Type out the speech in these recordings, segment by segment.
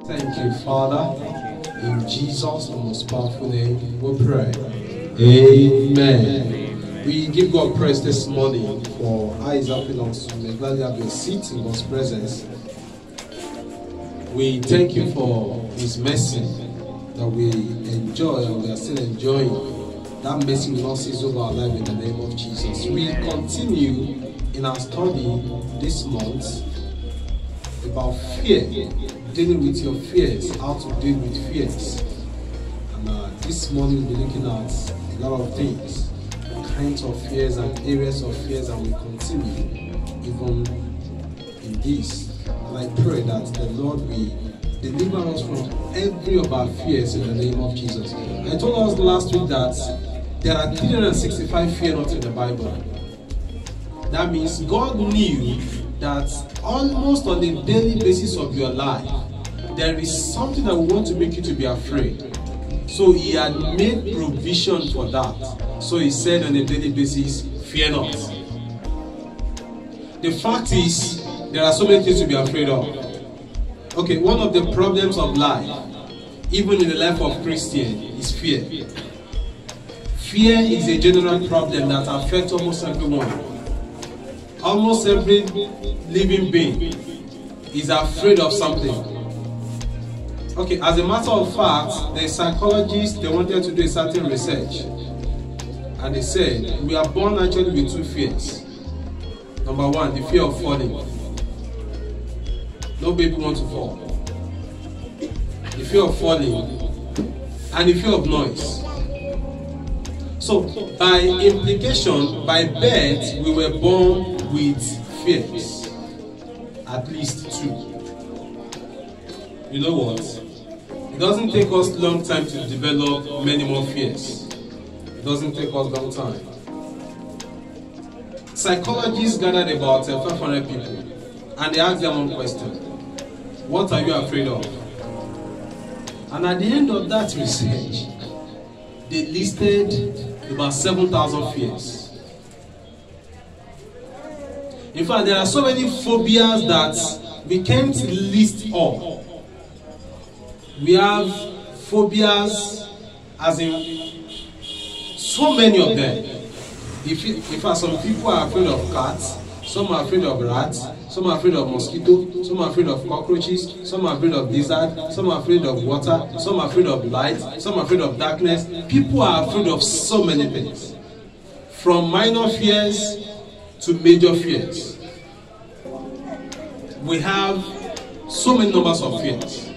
Thank you, Father. In Jesus' the most powerful name, we pray. Amen. We give God praise this morning for how He's helping us to may gladly have your seat in God's presence. We thank you for His mercy that we enjoy and we are still enjoying. That mercy will not cease over our life in the name of Jesus. We continue in our study this month about fear, dealing with your fears, how to deal with fears. And this morning we'll be looking at a lot of things, kinds of fears and areas of fears, and we continue even in this. And I pray that the Lord will deliver us from every of our fears in the name of Jesus. I told us last week that there are 365 fear nots in the Bible. That means God knew that almost on a daily basis of your life, there is something that we want to make you to be afraid. So He had made provision for that. So He said on a daily basis, fear not. The fact is, there are so many things to be afraid of. Okay, one of the problems of life, even in the life of Christian, is fear. Fear is a general problem that affects almost everyone. Almost every living being is afraid of something. Okay, as a matter of fact, the psychologists, they wanted to do a certain research. And they said, we are born actually with two fears. Number one, the fear of falling. No baby wants to fall. The fear of falling and the fear of noise. So, by implication, by birth, we were born with fears. At least two. You know what? It doesn't take us a long time to develop many more fears. It doesn't take us a long time. Psychologists gathered about 500 people and they asked them one question. What are you afraid of? And at the end of that research, they listed about 7,000 fears. In fact, there are so many phobias that we can't list all. We have phobias, as in so many of them. In fact, some people are afraid of cats, some are afraid of rats, some are afraid of mosquitoes, some are afraid of cockroaches, some are afraid of lizards, some are afraid of water, some are afraid of light, some are afraid of darkness. People are afraid of so many things. From minor fears to major fears. We have so many numbers of fears.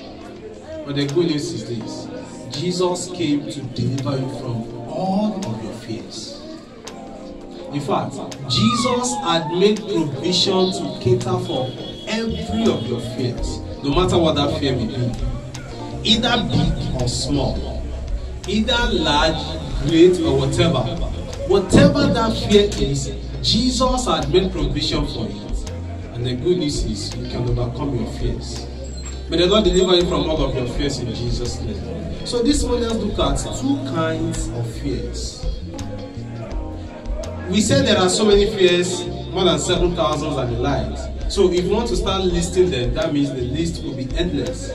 But the good news is this. Jesus came to deliver you from all of your fears. In fact, Jesus had made provision to cater for every of your fears, no matter what that fear may be. Either big or small, either large, great, or whatever. Whatever that fear is, Jesus had made provision for it. And the good news is you can overcome your fears. May the Lord deliver you from all of your fears in Jesus' name. So this morning, let's look at two kinds of fears. We said there are so many fears, more than 7,000 and the likes. So if you want to start listing them, that means the list will be endless.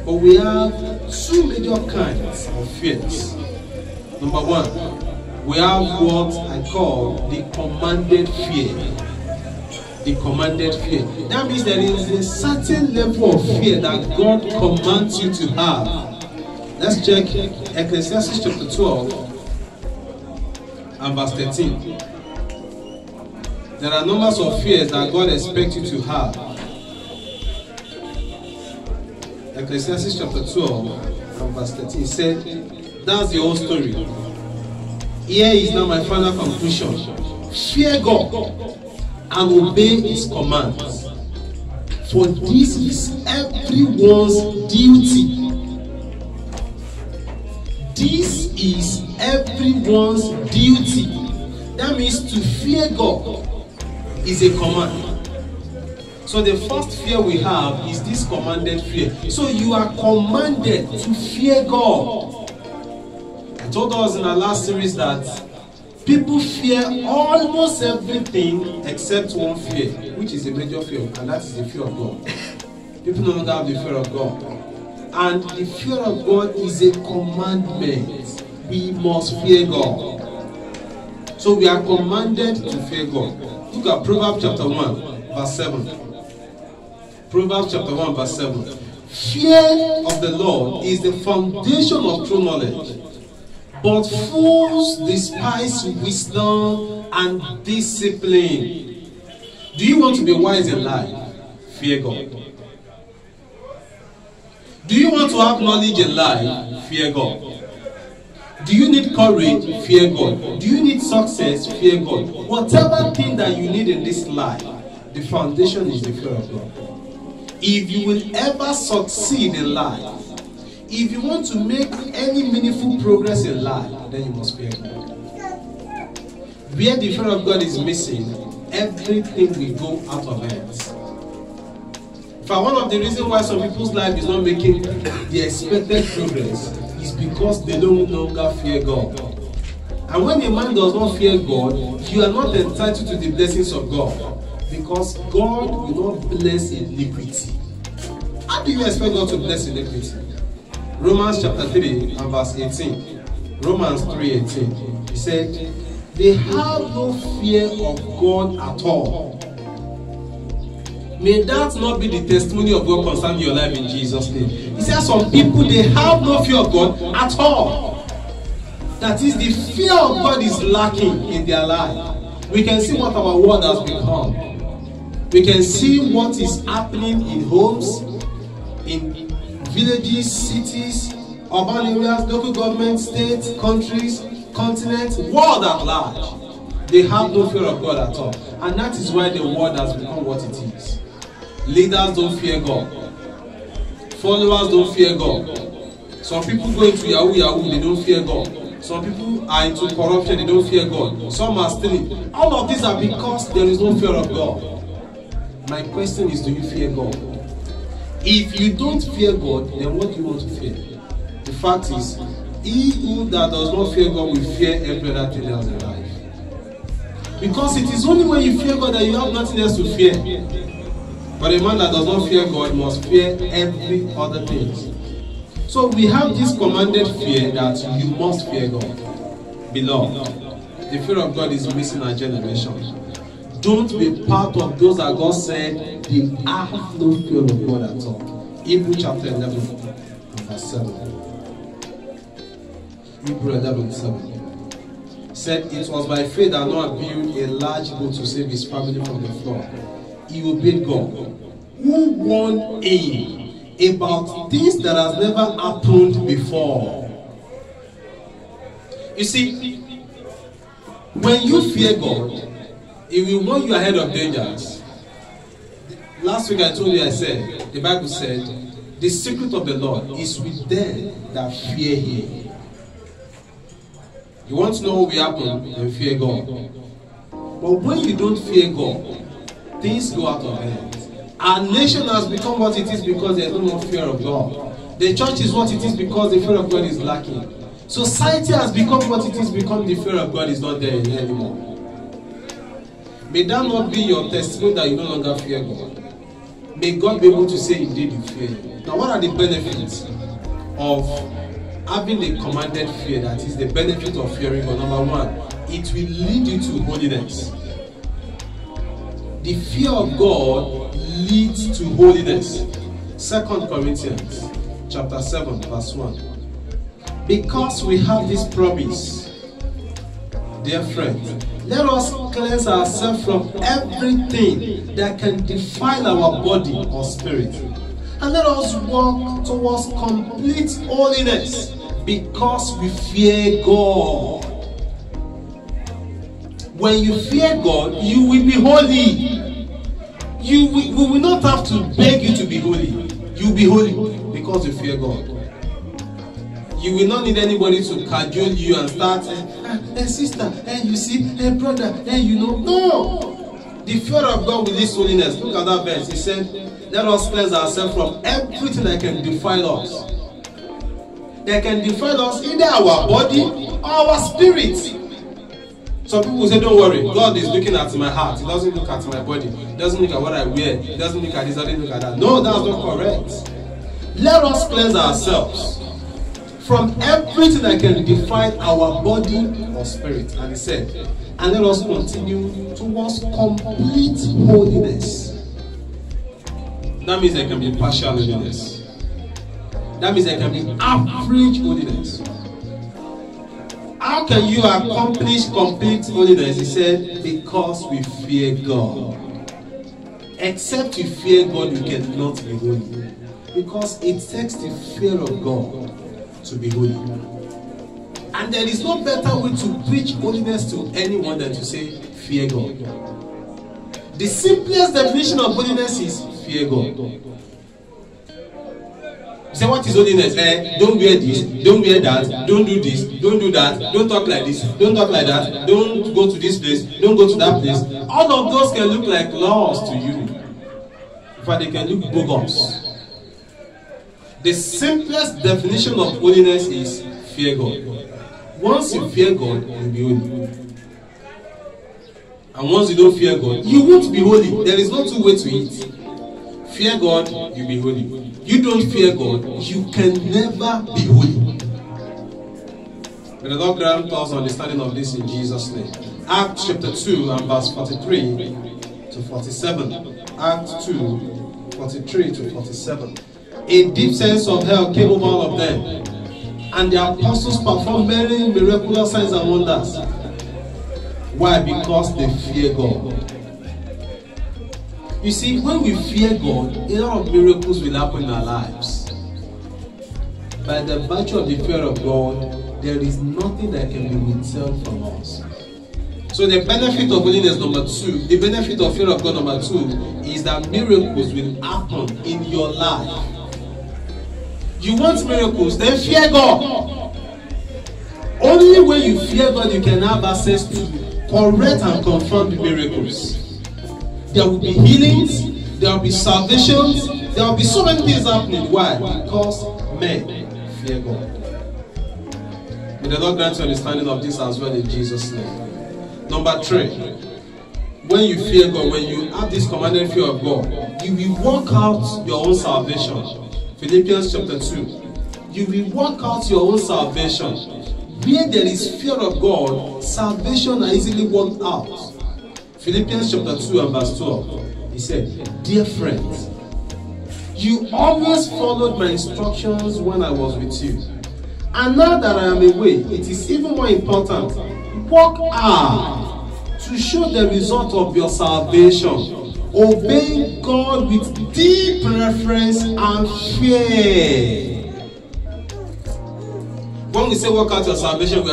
But we have two major kinds of fears. Number one, we have what I call the commanded fear. The commanded fear. That means there is a certain level of fear that God commands you to have. Let's check Ecclesiastes chapter 12. And verse 13. There are numbers of fears that God expects you to have. Ecclesiastes chapter 12 and verse 13 said, that's the whole story. Here is now my final conclusion. Fear God and obey His commands. For this is everyone's duty. This is everyone's duty. That means to fear God is a command. So the first fear we have is this commanded fear. So you are commanded to fear God. I told us in our last series that people fear almost everything except one fear, which is a major fear, and that is the fear of God. People no longer have the fear of God. And the fear of God is a commandment. We must fear God. So we are commanded to fear God. Look at Proverbs chapter 1, verse 7. Proverbs chapter 1, verse 7. Fear of the Lord is the foundation of true knowledge, but fools despise wisdom and discipline. Do you want to be wise in life? Fear God. Do you want to have knowledge in life? Fear God. Do you need courage? Fear God. Do you need success? Fear God. Whatever thing that you need in this life, the foundation is the fear of God. If you will ever succeed in life, if you want to make any meaningful progress in life, then you must fear God. Where the fear of God is missing, everything will go out of hands. For one of the reasons why some people's life is not making the expected progress is because they no longer fear God. And when a man does not fear God, you are not entitled to the blessings of God, because God will not bless iniquity. How do you expect God to bless iniquity? Romans chapter 3 and verse 18. Romans 3:18. He said, they have no fear of God at all. May that not be the testimony of God concerning your life in Jesus' name. He says some people, they have no fear of God at all. That is, the fear of God is lacking in their life. We can see what our world has become. We can see what is happening in homes, in villages, cities, urban areas, local governments, states, countries, continents, world at large. They have no fear of God at all. And that is why the world has become what it is. Leaders don't fear God. Followers don't fear God. Some people go into Yahoo, they don't fear God. Some people are into corruption, they don't fear God. Some are stealing. All of these are because there is no fear of God. My question is, do you fear God? If you don't fear God, then what do you want to fear? The fact is, he who that does not fear God will fear every other thing else in life. Because it is only when you fear God that you have nothing else to fear. But a man that does not fear God must fear every other thing. So we have this commanded fear that you must fear God. Beloved, the fear of God is missing our generation. Don't be part of those that God said they have no fear of God at all. Hebrews chapter 11, verse 7. Hebrews 11:7. Said it was by faith that Noah built a large boat to save his family from the flood. He obeyed God, who warned him about things that has never happened before. You see, when you fear God, He will warn you ahead of dangers. Last week I told you, I said, the Bible said, the secret of the Lord is with them that fear Him. You want to know what will happen? Then fear God. But when you don't fear God, things go out of hand. Our nation has become what it is because there is no more fear of God. The church is what it is because the fear of God is lacking. Society has become what it is because the fear of God is not there anymore. May that not be your testimony that you no longer fear God. May God be able to say indeed you fear Him. Now what are the benefits of having a commanded fear? That is the benefit of fearing God. Number one, it will lead you to holiness. The fear of God leads to holiness. 2 Corinthians chapter 7 verse 1. Because we have this promise, dear friends, let us cleanse ourselves from everything that can defile our body or spirit, and let us walk towards complete holiness, because we fear God. When you fear God, you will be holy. We will not have to beg you to be holy. You will be holy because you fear God. You will not need anybody to cajole you and start, sister, you see, brother, you know. No! The fear of God will lead to holiness. Look at that verse. He said, let us cleanse ourselves from everything that can defile us. That can defile us, either our body or our spirit. Some people say, don't worry, God is looking at my heart. He doesn't look at my body. He doesn't look at what I wear. He doesn't look at this, doesn't look at that. No, that's not correct. Let us cleanse ourselves from everything that can defile our body or spirit. And he said, and let us continue towards complete holiness. That means there can be partial holiness. That means there can be average holiness. How can you accomplish complete holiness? He said, because we fear God. Except you fear God, you cannot be holy. Because it takes the fear of God to be holy. And there is no better way to preach holiness to anyone than to say, fear God. The simplest definition of holiness is fear God. You say, what is holiness? Don't wear this, don't wear that, don't do this, don't do that, don't talk like this, don't talk like that, don't go to this place, don't go to that place. All of those can look like laws to you. In fact, they can look bogus. The simplest definition of holiness is fear God. Once you fear God, you'll be holy. And once you don't fear God, you won't be holy. There is no two ways to it. Fear God, you'll be holy. You don't fear God, you can never be holy. May the Lord grant us understanding of this in Jesus' name. Acts chapter 2 and verse 43 to 47. Acts 2, 43 to 47. A deep sense of hell came over all of them, and the apostles performed many miraculous signs and wonders. Why? Because they fear God. You see, when we fear God, a lot of miracles will happen in our lives. By the virtue of the fear of God, there is nothing that can be withheld from us. So the benefit of holiness number 2, the benefit of fear of God number 2, is that miracles will happen in your life. You want miracles, then fear God. Only when you fear God, you can have access to correct and confirm the miracles. There will be healings, there will be salvations, there will be so many things happening. Why? Because men fear God. May the Lord grant you understanding of this as well in Jesus' name. Number 3, when you fear God, when you have this commanded fear of God, you will work out your own salvation. Philippians chapter 2. You will work out your own salvation. Where there is fear of God, salvation are easily worked out. Philippians chapter 2 and verse 12. He said, dear friends, you always followed my instructions when I was with you. And now that I am away, it is even more important. Work hard to show the result of your salvation, obeying God with deep reverence and fear. When we say work out your salvation, we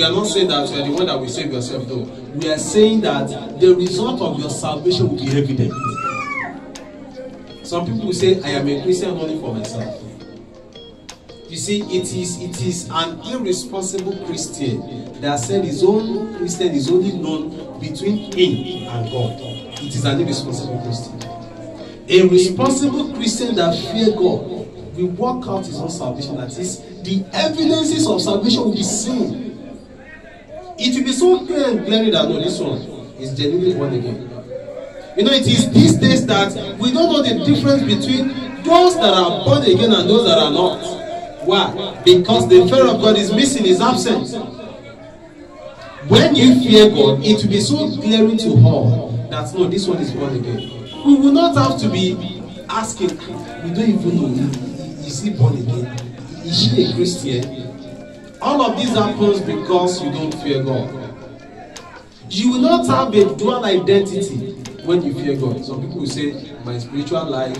are not saying that you are the one that will save yourself, though. We are saying that the result of your salvation will be evident. Some people will say, I am a Christian only for myself. You see, it is an irresponsible Christian that said his own Christian is only known between him and God. It is an irresponsible Christian. A responsible Christian that fears God will work out his own salvation. That is, the evidences of salvation will be seen. It will be so clear and glaring that no, this one is genuinely born again. You know, it is these days that we don't know the difference between those that are born again and those that are not. Why? Because the fear of God is missing, is absent. When you fear God, it will be so glaring to all that no, this one is born again. We will not have to be asking, we don't even know, is he born again? Is she a Christian? All of this happens because you don't fear God. You will not have a dual identity when you fear God. Some people will say, my spiritual life,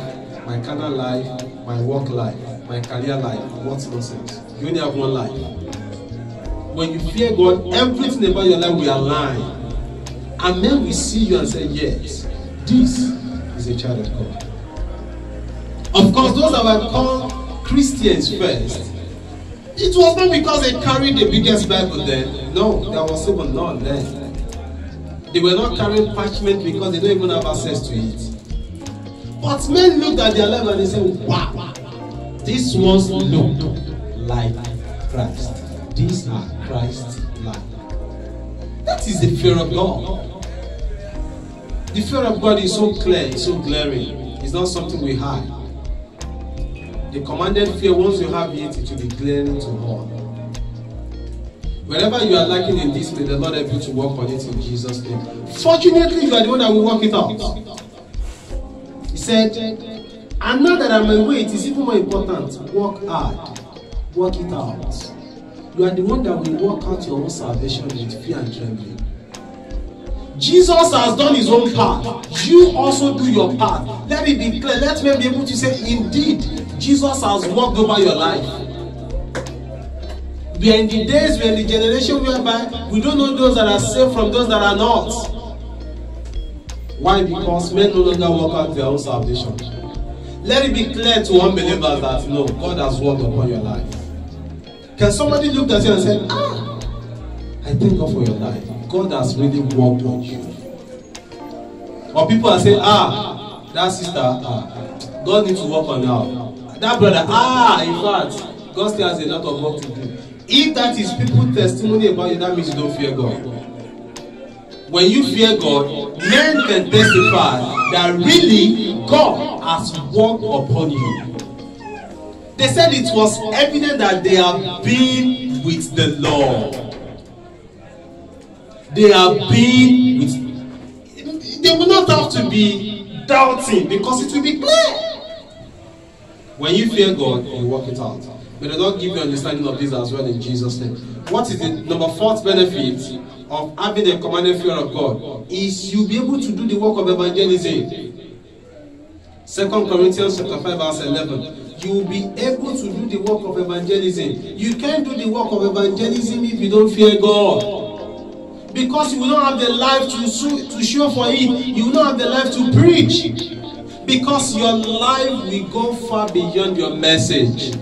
my carnal life, my work life, my career life. What nonsense. You only have one life. When you fear God, everything about your life will align. And men will see you and say, yes, this is a child of God. Of course, those that were called Christians first, it was not because they carried the biggest Bible then. No, there was even none then. They were not carrying parchment because they don't even have access to it. But men looked at their life and they said, wow, these ones look like Christ. These are Christ's life. What is the fear of God? The fear of God is so clear, it's so glaring. It's not something we hide. The commanded fear, once you have it, it will be glaring to all. Wherever you are lacking in this, may the Lord help you to work on it in Jesus' name. Fortunately, you are the one that will work it out. He said, and now that I'm away, it is even more important. Work hard. Work it out. You are the one that will work out your own salvation with fear and trembling. Jesus has done his own part. You also do your part. Let it be clear. Let me be able to say, indeed, Jesus has walked over your life. We are in the days, we are in the generation whereby we don't know those that are saved from those that are not. Why? Because men no longer work out their own salvation. Let it be clear to unbelievers that no, God has worked upon your life. Can somebody look at you and say, I thank God for your life. God has really worked on you. Or people are saying, that sister, God needs to work on her. That brother, in fact, God still has a lot of work to do. If that is people's testimony about you, that means you don't fear God. When you fear God, men can testify that really God has worked upon you. They said it was evident that they have been with the Lord. They have been with. They will not have to be doubting because it will be clear. When you fear God, you work it out. May the Lord give you understanding of this as well in Jesus' name. What is the number 4th benefit of having a commanded fear of God? Is you'll be able to do the work of evangelism. 2 Corinthians chapter 5 verse 11. You will be able to do the work of evangelism. You can't do the work of evangelism if you don't fear God. Because you will not have the life to show for it. You will not have the life to preach. Because your life will go far beyond your message.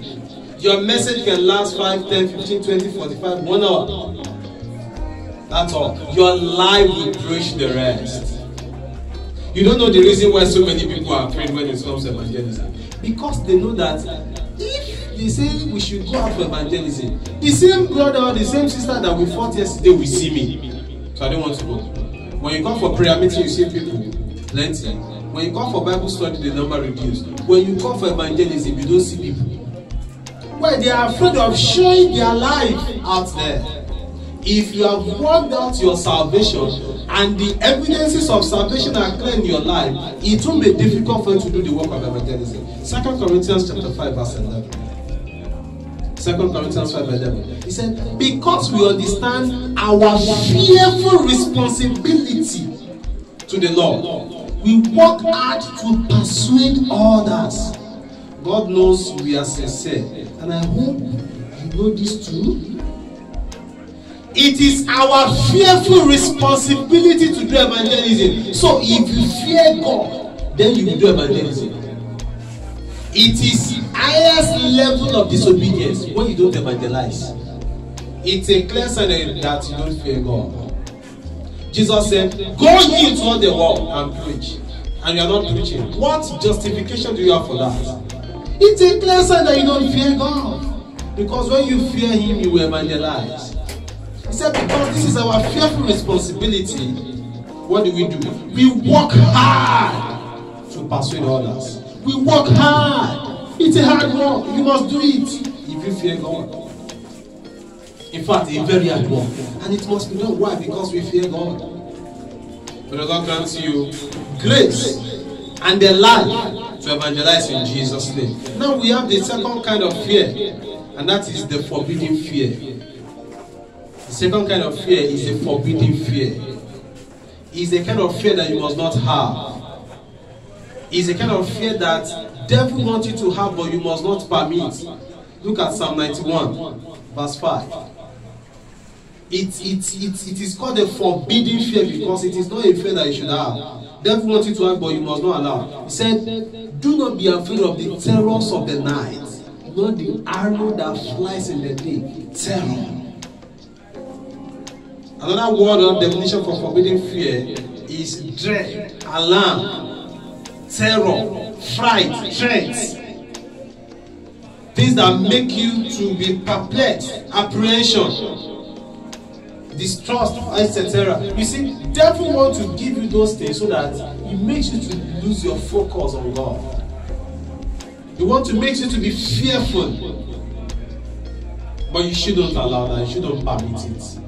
Your message can last 5, 10, 15, 20, 45, 1 hour. That's all. Your life will preach the rest. You don't know the reason why so many people are afraid when it comes to evangelism. Because they know that if they say we should go out for evangelism, the same brother or the same sister that we fought yesterday will see me. So I don't want to go. When you come for prayer meeting, you see people, plenty. When you come for Bible study, the number reduced. When you come for evangelism, you don't see people. Why? They are afraid of showing their life out there. If you have worked out your salvation and the evidences of salvation are clear in your life, it won't be difficult for you to do the work of evangelism. 2 Corinthians chapter 5 verse 11. 2 Corinthians 5 verse 11. He said, because we understand our fearful responsibility to the Lord, we work hard to persuade others. God knows we are sincere, and I hope you know this too. It is our fearful responsibility to do evangelism. So if you fear God, then you will do evangelism. It is highest level of disobedience when you don't evangelize. It's a clear sign that you don't fear God. Jesus said, go ye into all the world and preach. And you are not preaching. What justification do you have for that? It's a clear sign that you don't fear God. Because when you fear Him, you will evangelize. He said, because this is our fearful responsibility, what do? We work hard to persuade others. We work hard. It's a hard work. You must do it if you fear God. In fact, a very hard work. And it must be done. Why? Because we fear God. May the Lord grant you grace and the life to evangelize in Jesus' name. Now we have the second kind of fear, and that is the forbidden fear. The second kind of fear is a forbidden fear. It's a kind of fear that you must not have. It's a kind of fear that devil wants you to have, but you must not permit. Look at Psalm 91, verse 5. It is called a forbidden fear because it is not a fear that you should have. Devil wants you to have, but you must not allow. He said, do not be afraid of the terrors of the night, nor the arrow that flies in the day. Terror. Another word or definition for forbidden fear is dread, alarm, terror, fright, threat. Things that make you to be perplexed, apprehension. distrust, etc. You see, devil wants to give you those things so that it makes you to lose your focus on God. He wants to make you to be fearful. But you shouldn't allow that. You shouldn't permit it.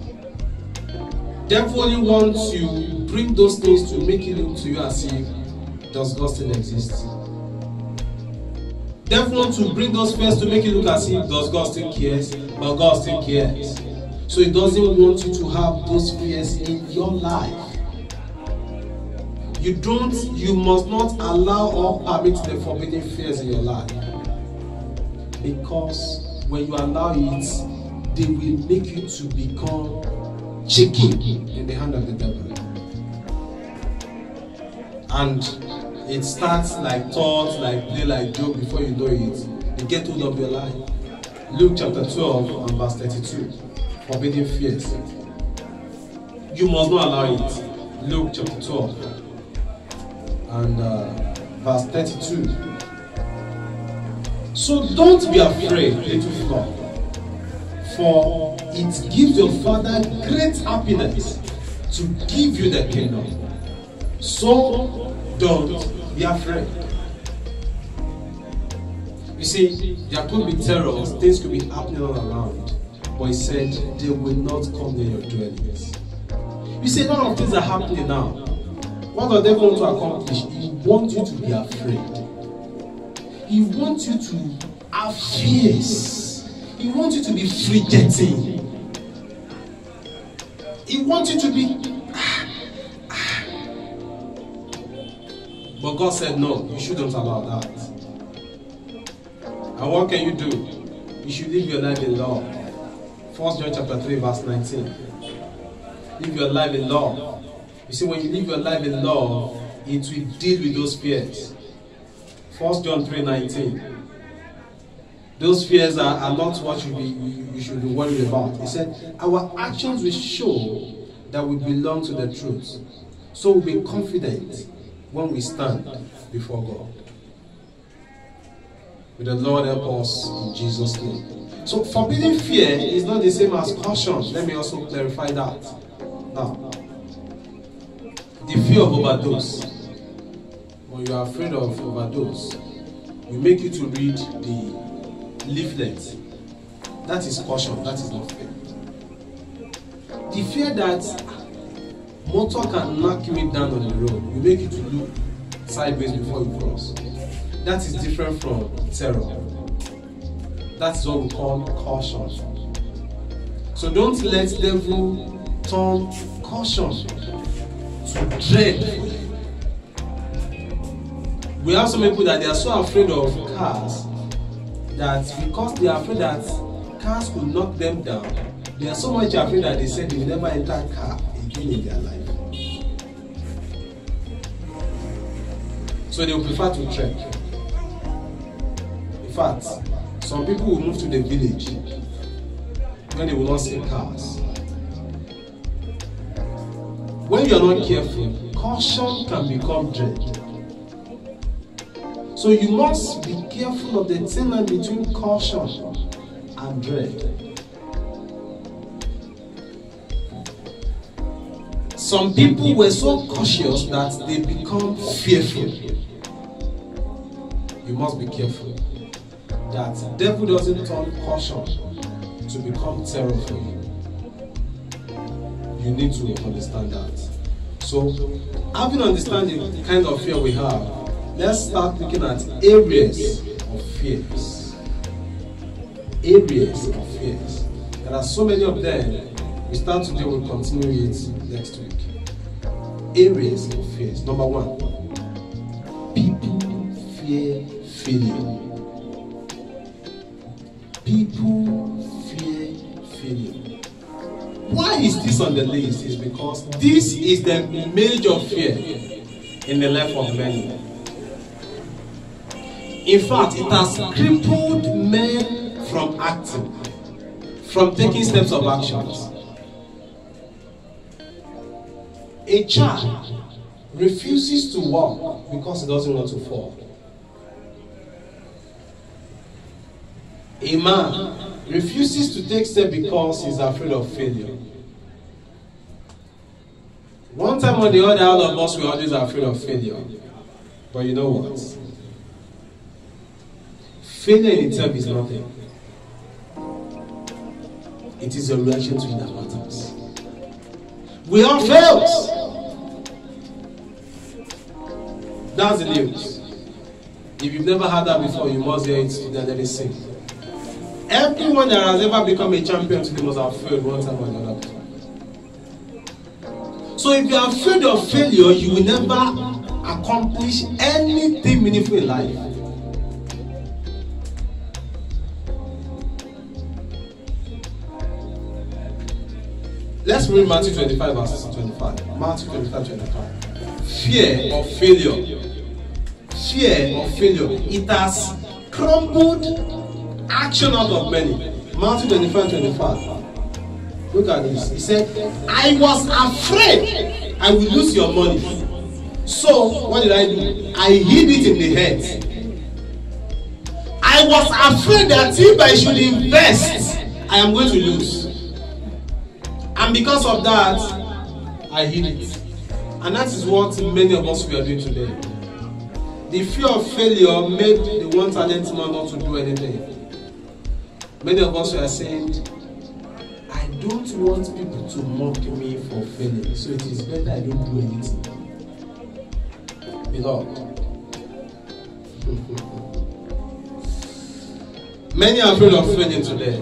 Devil only wants to bring those things to make it look to you as if, does God still exist? Devil wants to bring those fears to make it look as if, does God still cares? But God still cares. So he doesn't want you to have those fears in your life. You must not allow or permit the forbidden fears in your life. Because when you allow it, they will make you to become chicken in the hand of the devil. And it starts like thoughts, like play, like joke. Before you know it, they get hold of your life. Luke chapter 12 and verse 32. Forbidden fears. You must not allow it. Luke chapter 12 and verse 32. So don't be afraid, little flock, for it gives your Father great happiness to give you the kingdom. So don't be afraid. You see, there could be terrors, things could be happening all around, but he said they will not come near your dwellings. You see, a lot of things are happening now. What does devil want to accomplish? He wants you to be afraid. He wants you to have fears. He wants you to be fidgeting. He wants you to be. But God said, no, you shouldn't allow that. And what can you do? You should live your life in love. 1 John chapter 3 verse 19. Live your life in love. You see, when you live your life in love, it will deal with those fears. 1 John 3:19. Those fears are not what you should be worried about. He said, our actions will show that we belong to the truth. So we'll be confident when we stand before God. May the Lord help us in Jesus' name. So forbidden fear is not the same as caution. Let me also clarify that. Now, the fear of overdose. When you are afraid of overdose, we make you to read the leaflet. That is caution, that is not fear. The fear that motor can knock me down on the road, we make you to look sideways before you cross. That is different from terror. That's what we call caution. So don't let the devil turn caution to dread. We have some people that they are so afraid of cars that because they are afraid that cars could knock them down, they are so much afraid that they said they will never enter a car again in their life. So they will prefer to trek. In fact, some people will move to the village when they will not see cars. When you are not careful, caution can become dread. So you must be careful of the thin line between caution and dread. Some people were so cautious that they become fearful. You must be careful that the devil doesn't turn caution to become terror for you. You need to understand that. So, having understand the kind of fear we have, let's start looking at areas of fears. Areas of fears. There are so many of them. We start today, we'll continue it next week. Areas of fears. Number one, people fear failure. People fear failure. Why is this on the list? It's because this is the major fear in the life of many. In fact, it has crippled men from acting, from taking steps of actions. A child refuses to walk because he doesn't want to fall. A man refuses to take steps because he's afraid of failure. One time or the other, all of us were always afraid of failure. But you know what? Failure in itself is nothing. It is a reaction to it that matters. We all fail. That's the news. If you've never heard that before, you must hear it today and let it sink. Everyone that has ever become a champion today must have failed one time or the other before. So if you are afraid of failure, you will never accomplish anything meaningful in life. Let's read Matthew 25 verses 25. Matthew 25. Fear of failure. Fear of failure. It has crumbled action out of many. Matthew 25. Look at this. He said, I was afraid I will lose your money. So, what did I do? I hid it in the head. I was afraid that if I should invest, I am going to lose. And because of that, I hid it. And that is what many of us we are doing today. The fear of failure made the one talent man not to do anything. Many of us are saying, I don't want people to mock me for failing, so it is better I don't do anything. Beloved, many are afraid of failing today,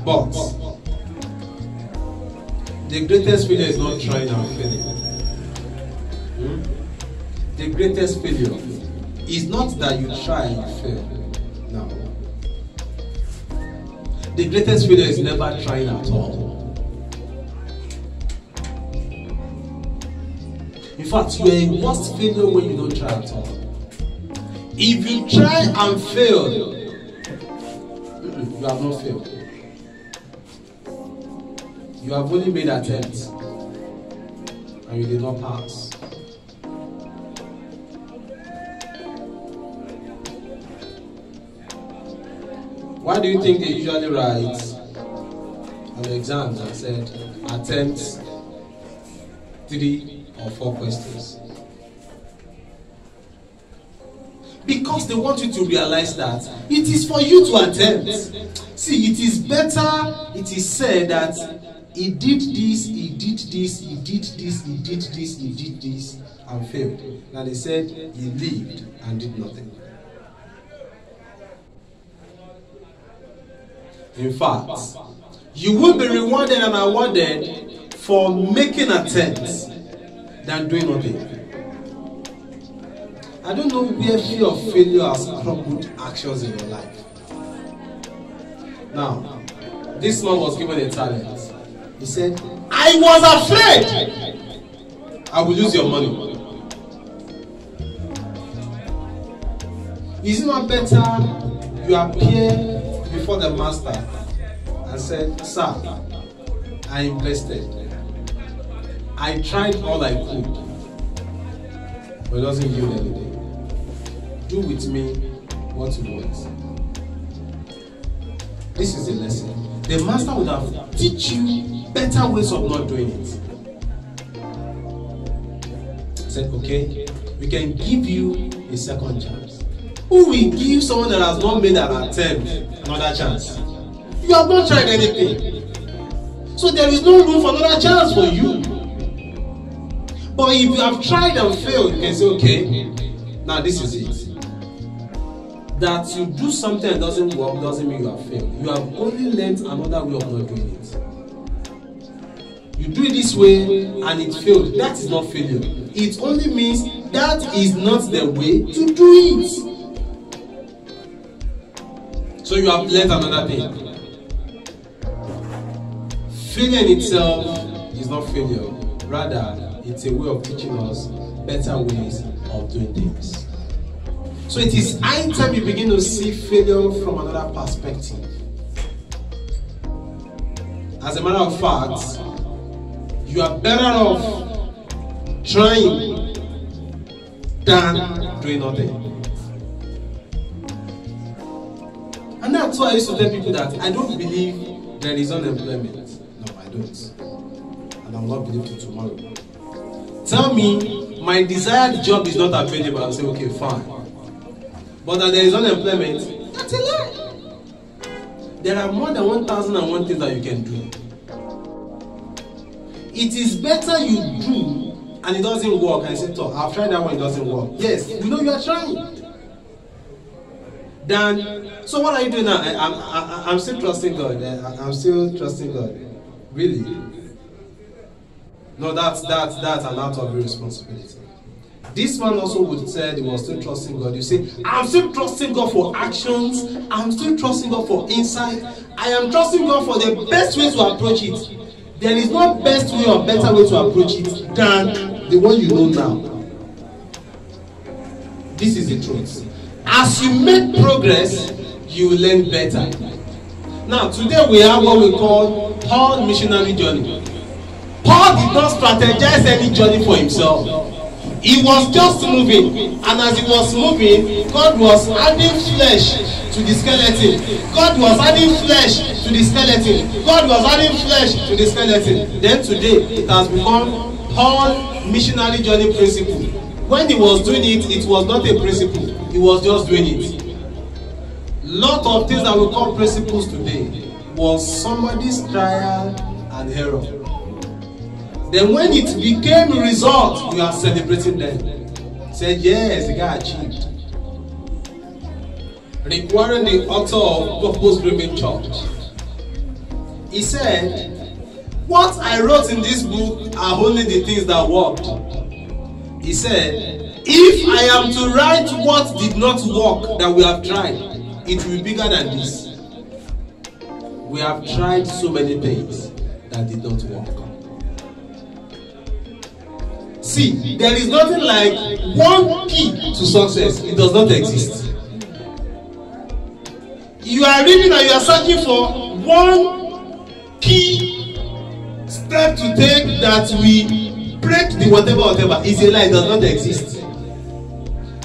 but the greatest failure is not trying and failing. The greatest failure is not that you try and fail. No. The greatest failure is never trying at all. In fact, you are a worst failure when you don't try at all. If you try and fail, you have not failed. You have only made attempts and you did not pass. Why do you think they usually write on the exams and said attempt 3 or 4 questions? Because they want you to realize that it is for you to attempt. See, it is better, it is said that he did this, he did this, he did this, he did this, he did this, and failed. Now they said he lived and did nothing. In fact, you will be rewarded and awarded for making attempts than doing nothing. I don't know where fear of failure has crumbled actions in your life. Now, this man was given a talent. He said, I was afraid I will lose your money. Is it not better you appear before the master and said, sir, I invested. I tried all I could, but it doesn't yield anything. Do with me what you want. This is the lesson. The master would have teach you better ways of not doing it. He said, okay, we can give you a second chance. Who will give someone that has not made an attempt another chance? You have not tried anything. So there is no room for another chance for you. But if you have tried and failed, you can say, okay, now this is it. That you do something that doesn't work doesn't mean you have failed. You have only learned another way of not doing it. You do it this way and it failed. That is not failure. It only means that is not the way to do it. So you have learned another thing. Failure in itself is not failure. Rather, it's a way of teaching us better ways of doing things. So it is high time you begin to see failure from another perspective. As a matter of fact, you are better off trying than doing nothing. And that's why I used to tell people that I don't believe there is unemployment. No, I don't. And I will not believe it tomorrow. Tell me my desired job is not available. I'll say, okay, fine. But that there is unemployment, that's a lie. There are more than 1,001 things that you can do. It is better you do and it doesn't work and you say, oh, I've tried that one, it doesn't work. Yes, you know you are trying. Then, so what are you doing now? I'm still trusting God. I'm still trusting God. Really? No, that's an act of irresponsibility. This man also would say he was still trusting God. You say, I'm still trusting God for actions. I'm still trusting God for insight. I am trusting God for the best way to approach it. There is no best way or better way to approach it than the one you know now. This is the truth. As you make progress, you will learn better. Now, today we have what we call Paul missionary journey. Paul did not strategize any journey for himself. He was just moving, and as he was moving, God was adding flesh to the skeleton. God was adding flesh to the skeleton. God was adding flesh to the skeleton. Then today, it has become Paul missionary journey principle. When he was doing it, it was not a principle. He was just doing it. Lot of things that we call principles today was somebody's trial and error. Then when it became a result, we are celebrating them. Said, yes, the guy achieved. Rick Warren, the author of Purpose-Driven Church, he said, what I wrote in this book are only the things that worked. He said, if I am to write what did not work that we have tried, it will be bigger than this. We have tried so many things that did not work. See, there is nothing like one key to success. It does not exist. You are reading and you are searching for one key step to take that we break the whatever. It's a lie. It does not exist.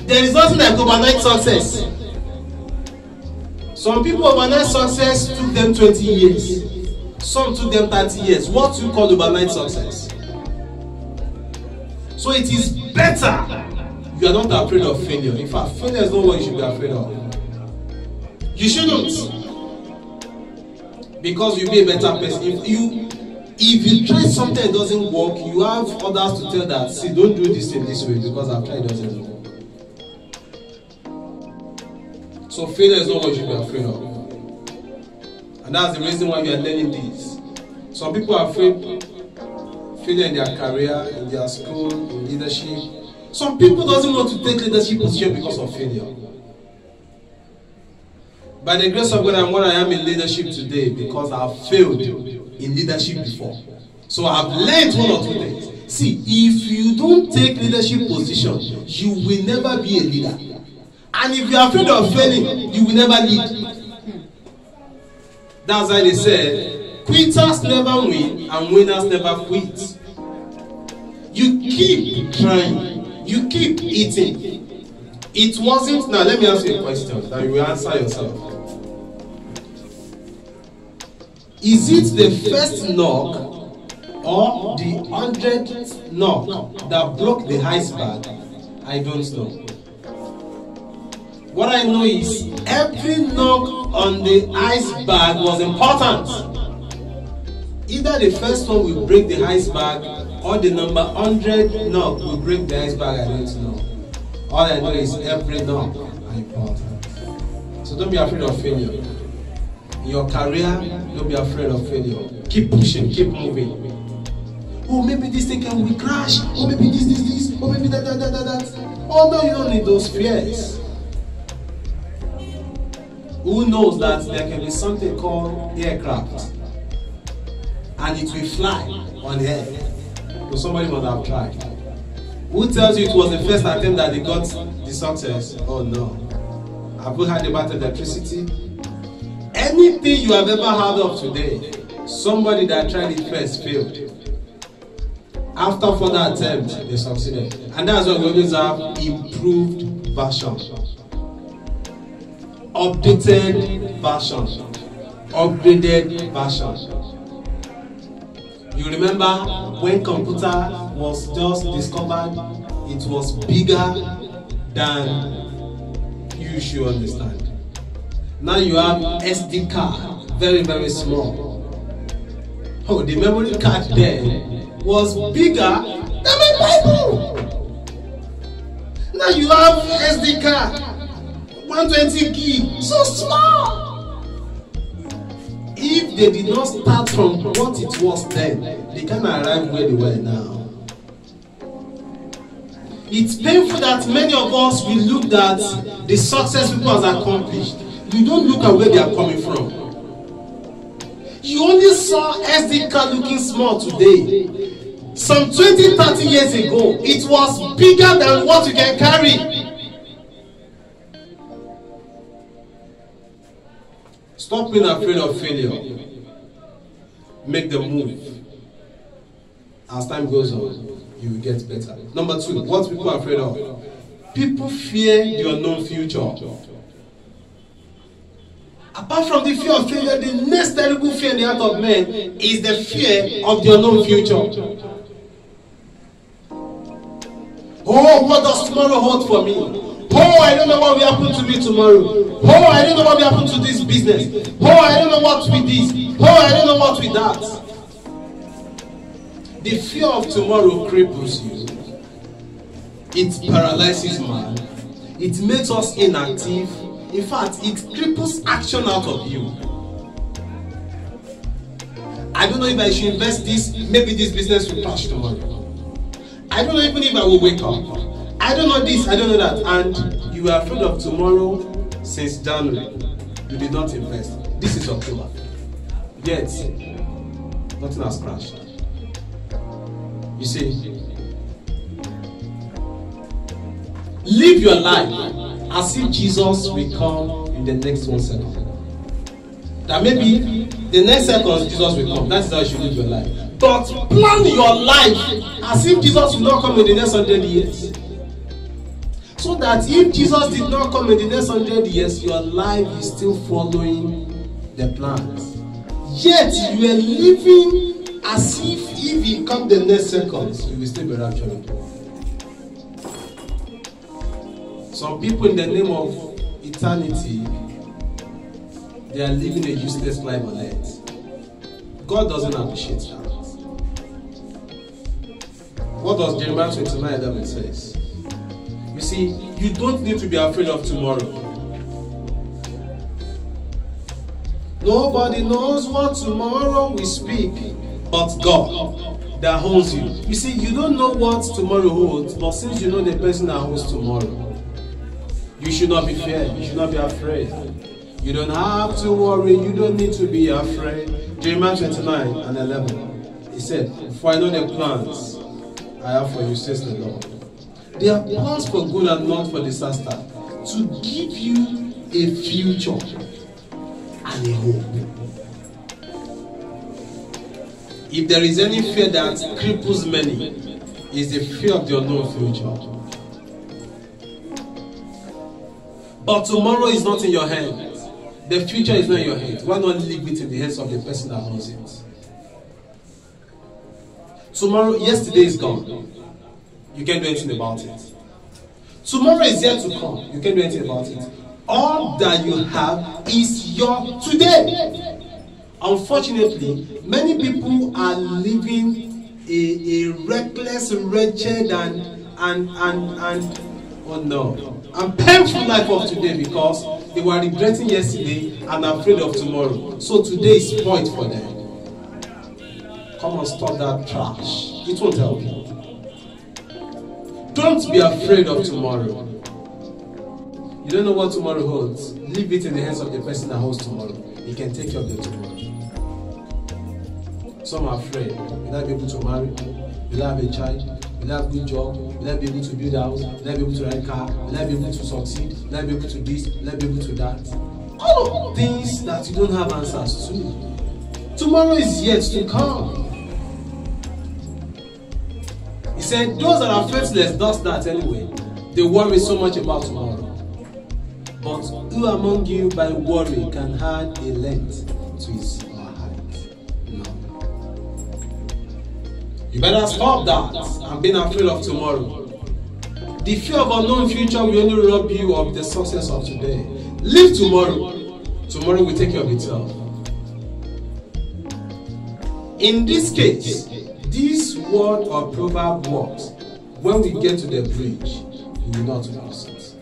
There is nothing like overnight success. Some people overnight success took them 20 years. Some took them 30 years. What you call overnight success? So it is better you are not afraid of failure. In fact, failure is not what you should be afraid of. You shouldn't. Because you'll be a better person. If you try something that doesn't work, you have others to tell that, see, don't do this in this way because I've tried it doesn't work. So failure is not what you should be afraid of. And that's the reason why we are learning this. Some people are afraid failure in their career, in their school, in leadership. Some people doesn't want to take leadership position because of failure. By the grace of God, I'm what I am in leadership today because I've failed in leadership before. So I've learned one or two things. See, if you don't take leadership position, you will never be a leader. And if you are afraid of failing, you will never lead. That's why they said, quitters never win and winners never quit. You keep trying. You keep eating. It wasn't. Now let me ask you a question that you will answer yourself. Is it the first knock or the 100th knock that broke the iceberg? I don't know. What I know is every knock on the iceberg was important. Either the first one will break the iceberg or the number 100 knock will break the iceberg. I don't know. All I know is every knock is important. So don't be afraid of failure. In your career, don't be afraid of failure. Keep pushing, keep moving. Oh, maybe this thing will crash. Oh, maybe this. Oh, maybe that. Oh no, you don't need those fears. Who knows that there can be something called aircraft and it will fly on air? So somebody must have tried. Who tells you it was the first attempt that they got the success? Oh no. Have you heard about electricity? Anything you have ever heard of today, somebody that tried it first failed. After further attempt, they succeeded. And that's why we always have improved version. Updated version, upgraded version. You remember when computer was just discovered, it was bigger than you should understand. Now you have SD card, very, very small. Oh, the memory card there was bigger than my Bible. Now you have SD card, 120 gig, so small. If they did not start from what it was then, they can't arrive where they were now. It's painful that many of us will look at the success people have accomplished. You don't look at where they are coming from. You only saw SD card looking small today. Some 20-30 years ago, it was bigger than what you can carry. Stop being afraid of failure. Make the move. As time goes on, you will get better. Number 2, what people are afraid of? People fear the unknown future. Apart from the fear of failure, the next terrible fear in the heart of men is the fear of the unknown future. Oh, what does tomorrow hold for me? Oh, I don't know what will happen to me tomorrow. Oh, I don't know what will happen to this business. Oh, I don't know what with this. Oh, I don't know what with that. The fear of tomorrow cripples you. It paralyzes man. It makes us inactive. In fact, it cripples action out of you. I don't know if I should invest this. Maybe this business will crash tomorrow. I don't know even if I will wake up. I don't know this, I don't know that. And you are afraid of tomorrow since January. You did not invest. This is October. Yet, nothing has crashed. You see, live your life as if Jesus will come in the next 1 second. That maybe the next second Jesus will come. That is how you should live your life. But plan your life as if Jesus will not come in the next 100 years. So that if Jesus did not come in the next 100 years, your life is still following the plans. Yet you are living as if he comes the next second, you will still be raptured. Some people in the name of eternity, they are living a useless life on earth. God doesn't appreciate that. What does Jeremiah 29:11 says? You see, you don't need to be afraid of tomorrow. Nobody knows what tomorrow will speak, but God that holds you. You see, you don't know what tomorrow holds, but since you know the person that holds tomorrow, you should not be feared. You should not be afraid. You don't have to worry. You don't need to be afraid. Jeremiah 29:11. He said, "For I know the plans I have for you, says the Lord. They are plans for good and not for disaster, to give you a future and a hope." If there is any fear that cripples many, it's the fear of the unknown future. But tomorrow is not in your hands. The future is not in your hands. Why not leave it in the hands of the person that owns it? Tomorrow, yesterday is gone. You can't do anything about it. Tomorrow is yet to come. You can't do anything about it. All that you have is your today. Unfortunately, many people are living a reckless, wretched, and painful life of today because they were regretting yesterday and afraid of tomorrow. So today is spoiled for them. Come and stop that trash. It won't help you. Don't be afraid of tomorrow. You don't know what tomorrow holds. Leave it in the hands of the person that holds tomorrow. He can take care of the tomorrow. Some are afraid. Will I be able to marry? Will I have a child? Will I have a good job? Will I be able to build a house? Will I be able to rent a car? Will I be able to succeed? Will I be able to this? Will I be able to that? All of things that you don't have answers to. Tomorrow is yet to come. He said, those that are faithless does that anyway. They worry so much about tomorrow. But who among you by worry can add a length to his or her height? No. You better stop that and being afraid of tomorrow. The fear of unknown future will only rob you of the success of today. Live tomorrow. Tomorrow will take care of itself. In this case, this word or proverb works. When we get to the bridge, you will not cross it.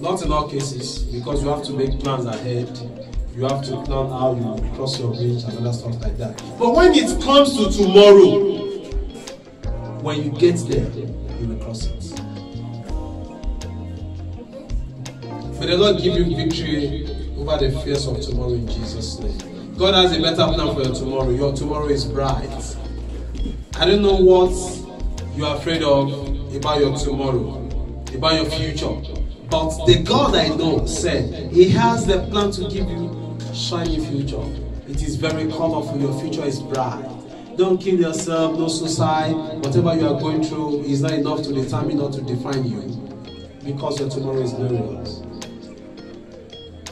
Not in all cases, because you have to make plans ahead. You have to plan how you cross your bridge and other stuff like that. But when it comes to tomorrow, when you get there, you will cross it. May the Lord give you victory over the fears of tomorrow in Jesus' name. God has a better plan for your tomorrow. Your tomorrow is bright. I don't know what you are afraid of about your tomorrow, about your future. But the God I know said He has the plan to give you a shiny future. It is very colorful. Your future is bright. Don't kill yourself, no suicide. Whatever you are going through is not enough to determine or to define you. Because your tomorrow is glorious.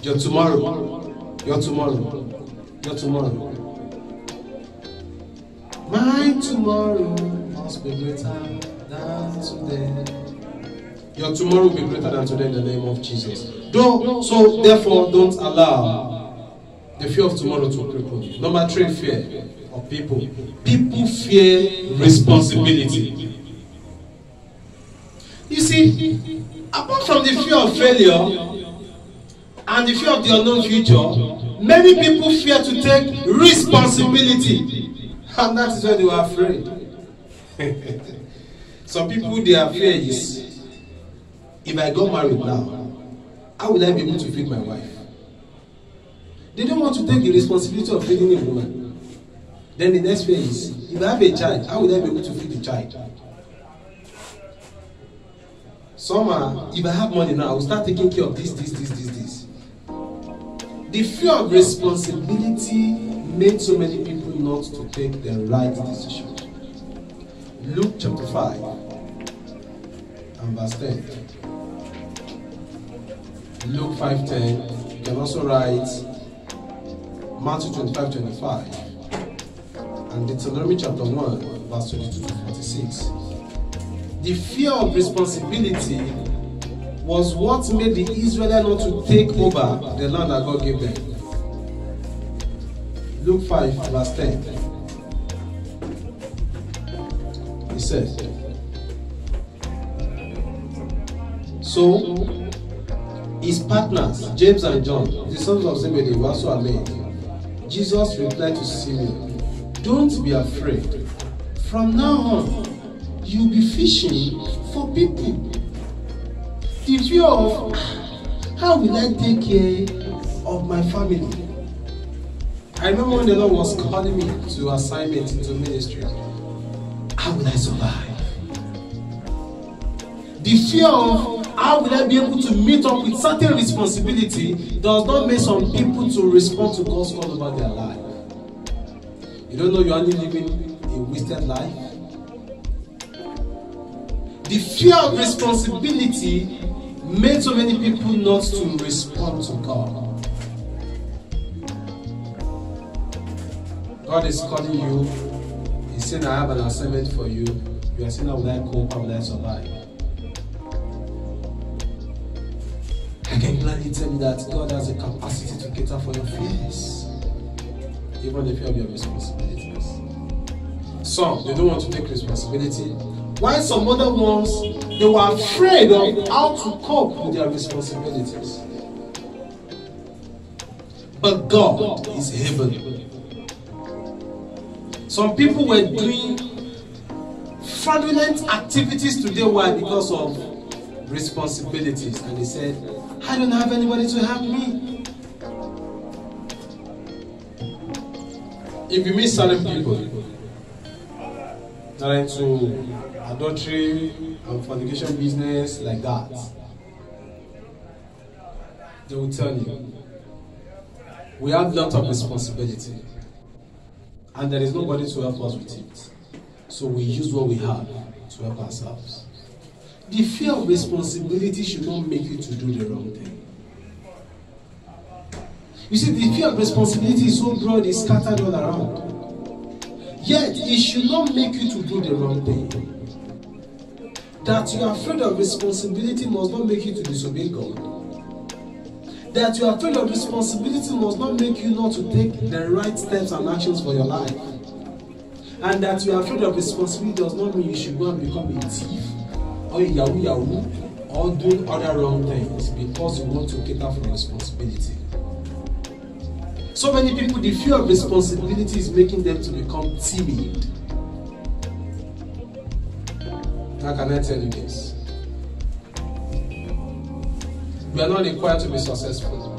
Your tomorrow. Your tomorrow. Your tomorrow. My tomorrow must be greater than today. Your tomorrow will be greater than today in the name of Jesus. So therefore, don't allow the fear of tomorrow to cripple you. Number 3, fear of people. People fear responsibility. You see, apart from the fear of failure and the fear of the unknown future, many people fear to take responsibility. And that is why they were afraid. Some people, their fear is, if I got married now, how will I be able to feed my wife? They don't want to take the responsibility of feeding a woman. Then the next fear is, if I have a child, how will I be able to feed the child? Some are, if I have money now, I will start taking care of this. The fear of responsibility made so many people not to take the right decision. Luke chapter 5 and verse 10. Luke 5:10. You can also write Matthew 25:25 and Deuteronomy chapter 1 verse 22 to 46. The fear of responsibility was what made the Israelites not to take over the land that God gave them. Luke 5 verse 10. He said, so his partners, James and John, the sons of Zebedee, were also amazed. Jesus replied to Simeon, don't be afraid. From now on, you'll be fishing for people. The fear of, how will I take care of my family? I remember when the Lord was calling me to assignment into ministry. How will I survive? The fear of, how will I be able to meet up with certain responsibility does not make some people to respond to God's call over their life. You don't know you're only living a wasted life? The fear of responsibility made so many people not to respond to God. God is calling you. He's saying, I have an assignment for you. You are saying, how will I cope? How will I survive? I can gladly tell you that God has a capacity to cater for your fears, even the fear of your responsibilities. Some, they don't want to take responsibility, while some other ones, they were afraid of how to cope with their responsibilities. But God is able. Some people were doing fraudulent activities today. Why? Because of responsibilities. And they said, I don't have anybody to help me. If you meet certain people that are into adultery and fornication business like that, they will tell you, we have a lot of responsibility and there is nobody to help us with it. So we use what we have to help ourselves. The fear of responsibility should not make you to do the wrong thing. You see, the fear of responsibility is so broad, it's scattered all around. Yet, it should not make you to do the wrong thing. That you are afraid of responsibility must not make you to disobey God. That you are afraid of responsibility must not make you not to take the right steps and actions for your life. And that you are afraid of responsibility does not mean you should go and become a thief or a yahoo or doing other wrong things because you want to cater for responsibility. So many people, the fear of responsibility is making them to become timid. How can I tell you this? We are not required to be successful,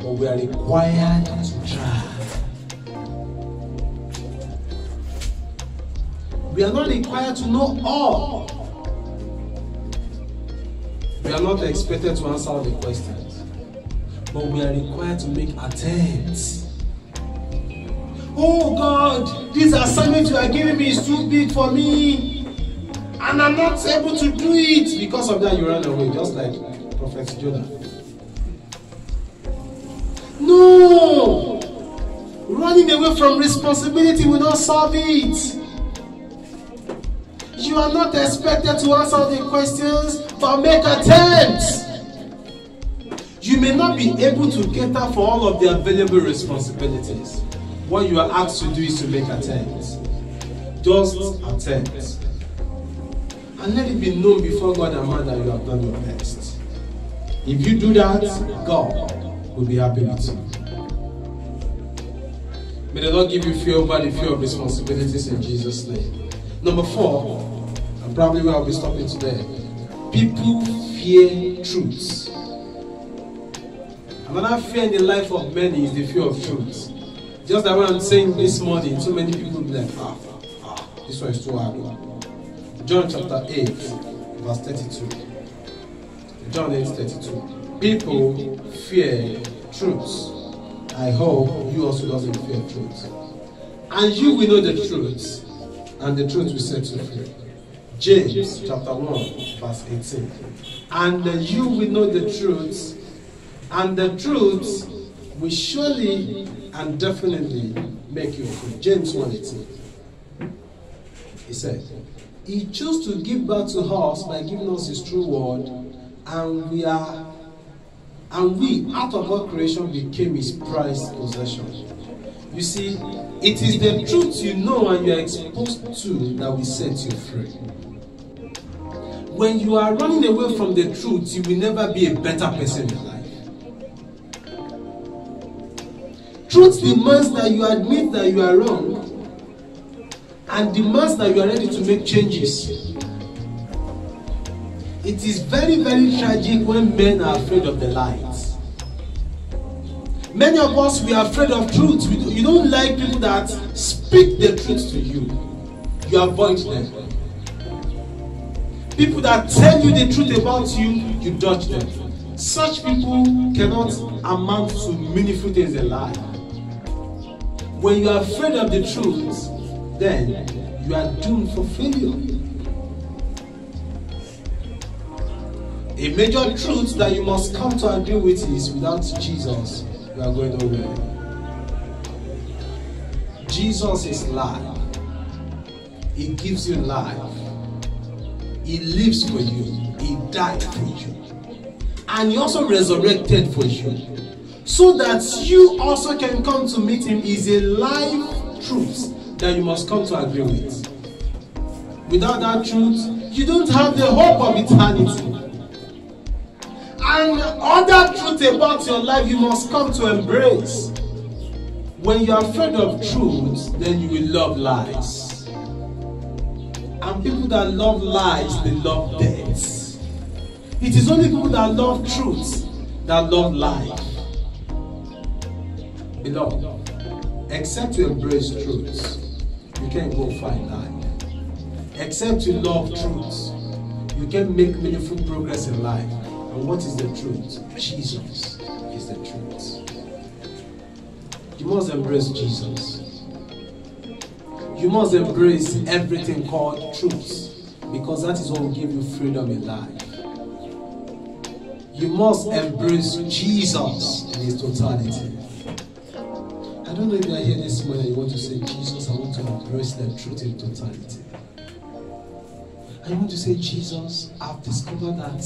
but we are required to try. We are not required to know all. We are not expected to answer all the questions, but we are required to make attempts. Oh God, this assignment you are giving me is too big for me, and I'm not able to do it. Because of that, you run away, just like Prophet Jonah. No! Running away from responsibility will not solve it. You are not expected to answer the questions, but make attempts. You may not be able to cater for all of the available responsibilities. What you are asked to do is to make attempts. Just attempts. And let it be known before God and man that you have done your best. If you do that, God will be happy with you. May the Lord give you fear over the fear of responsibilities in Jesus' name. Number 4, and probably where I'll be stopping today. People fear truths. Another fear in the life of many is the fear of truth. Just like what I'm saying this morning, so many people will be like, this one is too hard. John chapter 8, verse 32. John 8:32. People fear truths. I hope you also doesn't fear truth. And you will know the truth, and the truth will set you free. James chapter 1, verse 18. And you will know the truth, and the truth will surely and definitely make you free. James 1:18. He said, He chose to give birth to us by giving us His true word, and we out of all creation became His prized possession. You see, it is the truth you know and you are exposed to that will set you free. When you are running away from the truth, you will never be a better person in life. Truth demands that you admit that you are wrong and demands that you are ready to make changes. It is very, very tragic when men are afraid of the light. Many of us, we are afraid of truth. You don't like people that speak the truth to you. You avoid them. People that tell you the truth about you, you dodge them. Such people cannot amount to meaningful things in life. When you are afraid of the truth, then you are doomed for failure. A major truth that you must come to agree with is without Jesus, you are going nowhere. Jesus is life. He gives you life. He lives for you. He died for you. And He also resurrected for you. So that you also can come to meet Him is a life truth that you must come to agree with. Without that truth, you don't have the hope of eternity. And other truth about your life you must come to embrace. When you are afraid of truth, then you will love lies. And people that love lies, they love death. It is only people that love truth that love life. Beloved, except you embrace truth, you can't go find life. Except you love truth, you can't make meaningful progress in life. And what is the truth? Jesus is the truth. You must embrace Jesus. You must embrace everything called truth, because that is what will give you freedom in life. You must embrace Jesus in His totality. I don't know if you are here this morning and you want to say, Jesus, I want to embrace the truth in totality. I want to say, Jesus, I've discovered that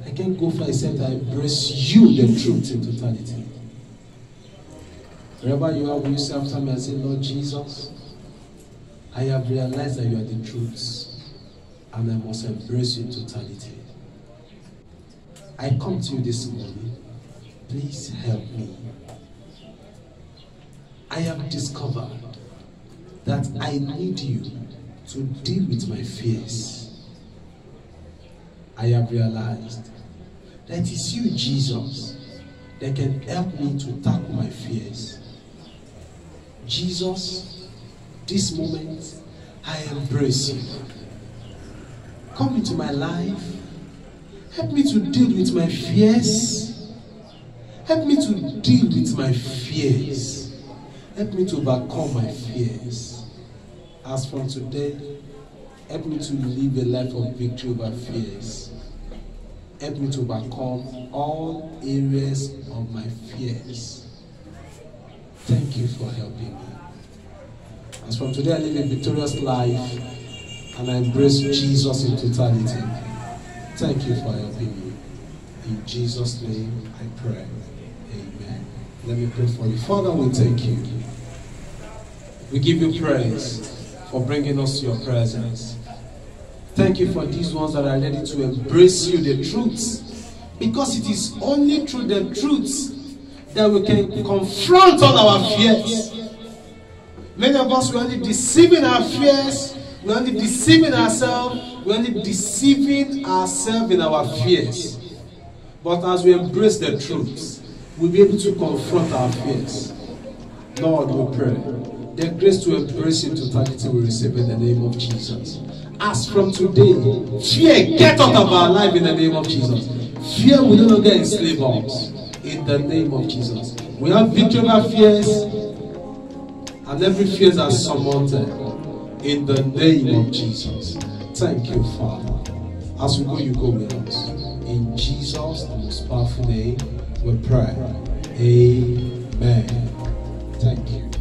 I can't go for except I embrace you, the truth in totality. Wherever you are, will you say after me and say, Lord Jesus, I have realized that you are the truth and I must embrace you in totality. I come to you this morning. Please help me. I have discovered that I need you to deal with my fears. I have realized that it is you, Jesus, that can help me to tackle my fears. Jesus, this moment, I embrace you. Come into my life. Help me to deal with my fears. Help me to deal with my fears. Help me to overcome my fears. As from today, help me to live a life of victory over fears. Help me to overcome all areas of my fears. Thank you for helping me. As from today, I live a victorious life and I embrace Jesus in totality. Thank you for helping me. In Jesus' name I pray. Amen. Let me pray for you. Father, we thank you. We give you praise for bringing us to your presence. Thank you for these ones that are ready to embrace you, the truth. Because it is only through the truth that we can confront all our fears. Many of us, we're only deceiving our fears. We're only deceiving ourselves. We're only deceiving ourselves in our fears. But as we embrace the truth, we'll be able to confront our fears. Lord, we pray. The grace to embrace in totality we receive in the name of Jesus. As from today, fear, get out of our life in the name of Jesus. Fear will no longer enslave us in the name of Jesus. We have victory over fears, and every fear are surmounted in the name of Jesus. Thank you, Father. As we go, you go with us. In Jesus, the most powerful name, we pray. Amen. Thank you.